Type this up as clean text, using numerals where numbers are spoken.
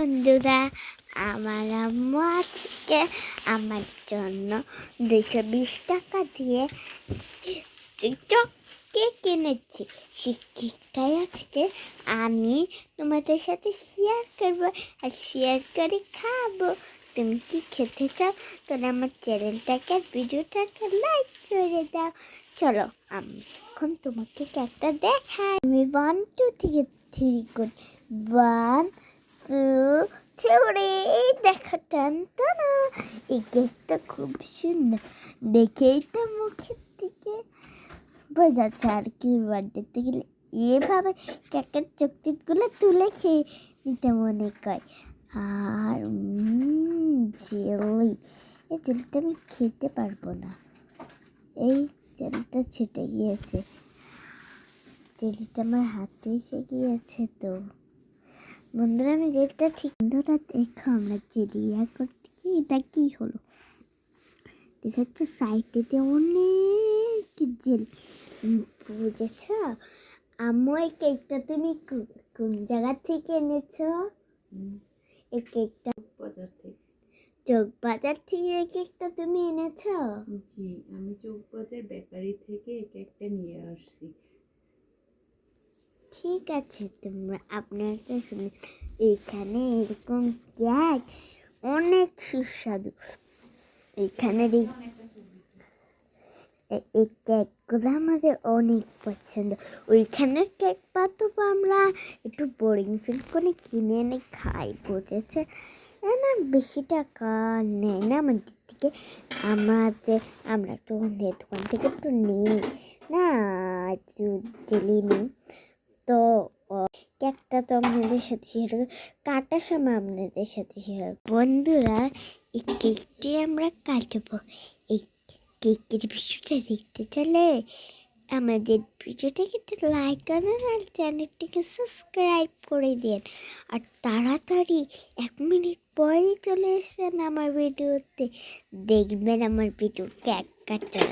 বন্ধুরা, আমার আম্মু আজকে আমার জন্য 220 টাকা দিয়ে কেক কিনেছি। সেই কেকটাই আজকে আমি তোমাদের সাথে শেয়ার করবো আর শেয়ার করে খাবো। তুমি কি খেতে চাও? তাহলে আমার চ্যানেলটাকে ভিডিওটাকে লাইক করে দাও। চলো আমি এখন তোমাকে কেকটা দেখাই। আমি 1 2 থেকে 3 করি। 1 2 3 দেখো, টানটানা। এই কেকটা খুব সুন্দর, দেখেই তো মুখের দিকে বোঝা যাচ্ছে। আর কি বার্থডেতে গেলে এভাবে কেকের চকলেটগুলো তুলে খেয়ে নিতে মনে করে। আর জেলি, এই জেলিটা আমি খেতে পারবো না, এই জেলিটা ছেটে গিয়েছে। জেলিটা আমার হাতে এসে গিয়েছে। তো বন্ধুরা, আমি যেটা ঠিক বন্ধুরা দেখো, আমরা জেলি করতে কি, এটা কি হলো দেখাচ্ছ সাইডেতে অনেক জেলি, বুঝেছ? আম্মু এই কেকটা তুমি কোন জায়গা থেকে এনেছো? এই কেকটা চৌকবাজার থেকে এই কেকটা তুমি এনেছো? জি, আমি চৌকবাজার বেকারি থেকে এই কেকটা নিয়ে আসছি। ঠিক আছে, তোমরা আপনারা শুনে এখানে এরকম কেক অনেক সুস্বাদু। এখানে এই কেকগুলো আমাদের অনেক পছন্দ। ওইখানের কেক পাতো আমরা একটু বোরিং ফিল করে কিনে এনে খাই, বুঝেছে? না বেশি টাকা নেয় না আমাদের থেকে। আমরা তো অন্যের দোকান থেকে একটু নিই না, একটু জেলি নিই। তো কেকটা তো আপনাদের সাথে শেয়ার করবো, কাটার সময় আপনাদের সাথে শেয়ার। বন্ধুরা, এই কেকটি আমরা কাটবো। এই কেকের ভিডিওটা দেখতে চাইলে আমাদের ভিডিওটাকে একটু লাইক করেন আর চ্যানেলটিকে সাবস্ক্রাইব করে দিন। আর তাড়াতাড়ি 1 মিনিট পরেই চলে এসেছেন আমার ভিডিওতে, দেখবেন আমার ভিডিও কেক কাটা।